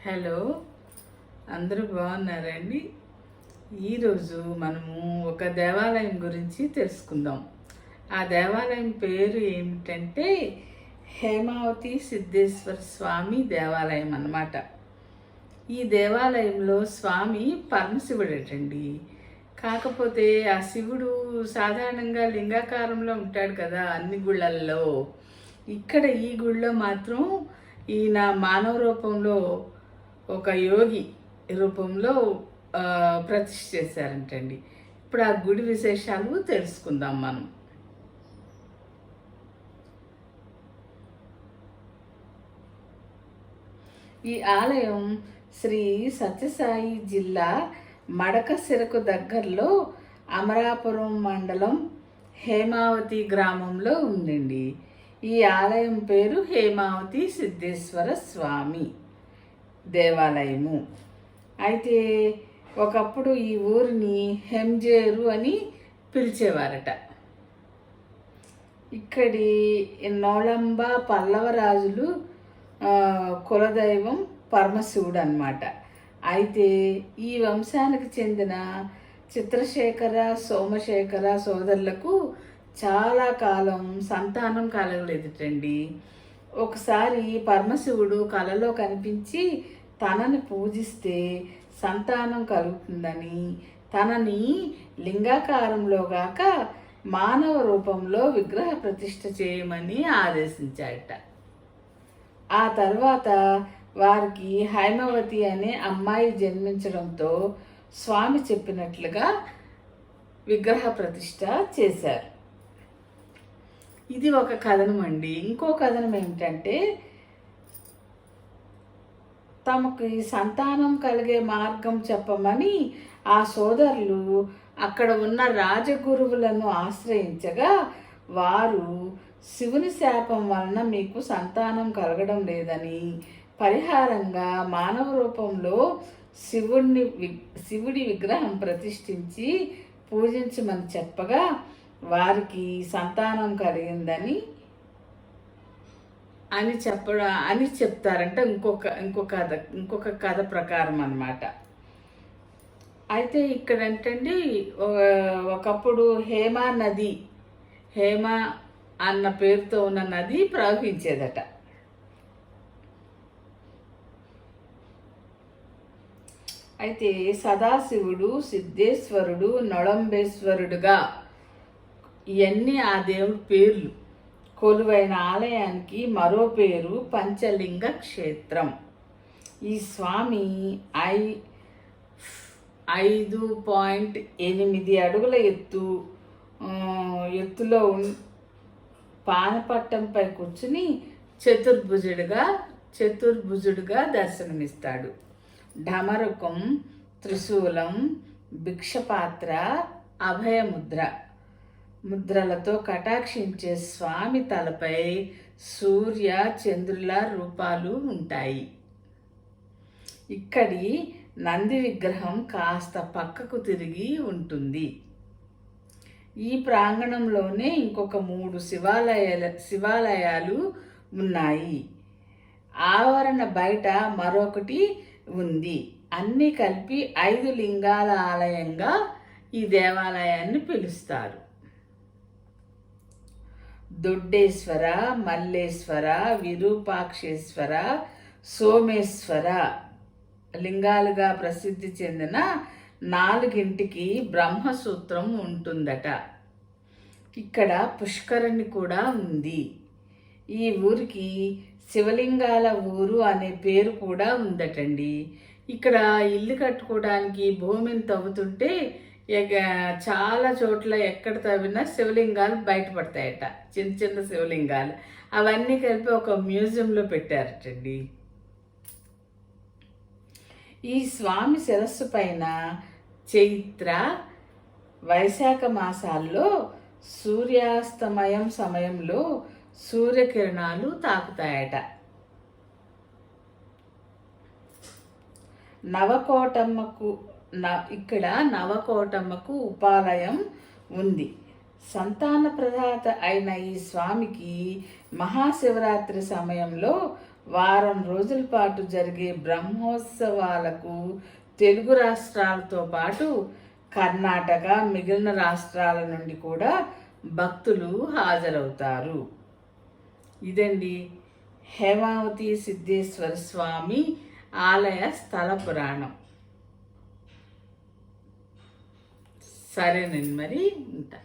Hello, అందరూ బాగున్నారండి? ఈరోజు మనము ఒక దేవాలయం గురించి తెలుసుకుందాం. ఆ దేవాలయం పేరు ఏమిటంటే హేమావతి సిద్ధేశ్వర స్వామి దేవాలయం అన్నమాట. ఈ దేవాలయంలో స్వామి పరమశివుడటండి. కాకపోతే ఆ శివుడు సాధారణంగా లింగాకారంలో ఉంటాడు కదా అన్ని గుళ్ళల్లో. ఇక్కడ ఈ గుళ్ళో మాత్రం ఈయన మానవ రూపంలో ఒక యోగి రూపంలో ప్రతిష్ఠ చేశారంటండి. ఇప్పుడు ఆ గుడి విశేషాలు తెలుసుకుందాం మనం. ఈ ఆలయం శ్రీ సత్యసాయి జిల్లా మడకశిరకు దగ్గరలో అమరాపురం మండలం హేమావతి గ్రామంలో ఉందండి. ఈ ఆలయం పేరు హేమావతి సిద్ధేశ్వర స్వామి దేవాలయము. అయితే ఒకప్పుడు ఈ ఊరిని హెంజేరు అని పిలిచేవారట. ఇక్కడి నోళంబ పల్లవరాజులు కులదైవం పరమశివుడు అన్నమాట. అయితే ఈ వంశానికి చెందిన చిత్రశేఖర సోమశేఖర సోదరులకు చాలా కాలం సంతానం కలగలేదుటండి. ఒకసారి పరమశివుడు కలలో కనిపించి తనని పూజిస్తే సంతానం కలుగుతుందని, తనని లింగాకారంలో గాక మానవ రూపంలో విగ్రహ ప్రతిష్ఠ చేయమని ఆదేశించాడట. ఆ తర్వాత వారికి హైమవతి అనే అమ్మాయి జన్మించడంతో స్వామి చెప్పినట్లుగా విగ్రహ ప్రతిష్ఠ చేశారు. ఇది ఒక కథనం అండి. ఇంకో కథనం ఏమిటంటే, తమకు సంతానం కలిగే మార్గం చెప్పమని ఆ సోదరులు అక్కడ ఉన్న రాజగురువులను ఆశ్రయించగా వారు శివుని శాపం వలన మీకు సంతానం కలగడం లేదని పరిహారంగా మానవ రూపంలో శివుడి విగ్రహం ప్రతిష్ఠించి పూజించమని చెప్పగా వారికి సంతానం కలిగిందని అని చెప్తారంట. ఇంకొక కథ ప్రకారం అన్నమాట. అయితే ఇక్కడ ఏంటండి, ఒకప్పుడు హేమ అన్న పేరుతో ఉన్న నది ప్రవహించేదట. అయితే సదాశివుడు, సిద్ధేశ్వరుడు, నొళంబేశ్వరుడుగా ఇవన్నీ ఆ దేవుడి పేర్లు. కొలువైన ఆలయానికి మరో పేరు పంచలింగ క్షేత్రం. ఈ స్వామి 5.8 అడుగుల ఎత్తులో పానపట్టంపై కూర్చుని చతుర్భుజుడుగా దర్శనమిస్తాడు. ఢమరుకం, త్రిశూలం, భిక్షపాత్ర, ముద్రలతో కటాక్షించే స్వామి తలపై సూర్య చంద్రుల రూపాలు ఉంటాయి. ఇక్కడి నంది విగ్రహం కాస్త పక్కకు తిరిగి ఉంటుంది. ఈ ప్రాంగణంలోనే ఇంకొక 3 శివాలయాలు ఉన్నాయి. ఆవరణ బయట మరొకటి ఉంది. అన్నీ కలిపి 5 లింగాల ఆలయంగా ఈ దేవాలయాన్ని పిలుస్తారు. దొడ్డేశ్వర, మల్లేశ్వర, విరూపాక్షేశ్వర, సోమేశ్వర లింగాలుగా ప్రసిద్ధి చెందిన 4ంటికి బ్రహ్మసూత్రం ఉంటుందట. ఇక్కడ పుష్కరిణి కూడా ఉంది. ఈ ఊరికి శివలింగాల ఊరు అనే పేరు కూడా ఉందటండి. ఇక్కడ ఇల్లు కట్టుకోవడానికి భూమిని తవ్వుతుంటే చాలా చోట్ల ఎక్కడ తవ్వినా శివలింగాలు బయటపడతాయట. చిన్న చిన్న శివలింగాలు అవన్నీ కలిపి ఒక మ్యూజియంలో పెట్టారటండి. ఈ స్వామి శిరస్సు పైన చైత్ర, వైశాఖ మాసాల్లో సూర్యాస్తమయం సమయంలో సూర్యకిరణాలు తాకుతాయట. ఇక్కడ నవకోటమ్మకు ఉపాలయం ఉంది. సంతాన ప్రదాత అయిన ఈ స్వామికి మహాశివరాత్రి సమయంలో వారం రోజుల పాటు జరిగే బ్రహ్మోత్సవాలకు తెలుగు రాష్ట్రాలతో పాటు కర్ణాటక, మిగిలిన రాష్ట్రాల నుండి కూడా భక్తులు హాజరవుతారు. ఇదండి హేమావతి సిద్ధేశ్వర స్వామి ఆలయ స్థల పురాణం. సరేనండి, మరి ఉంటా.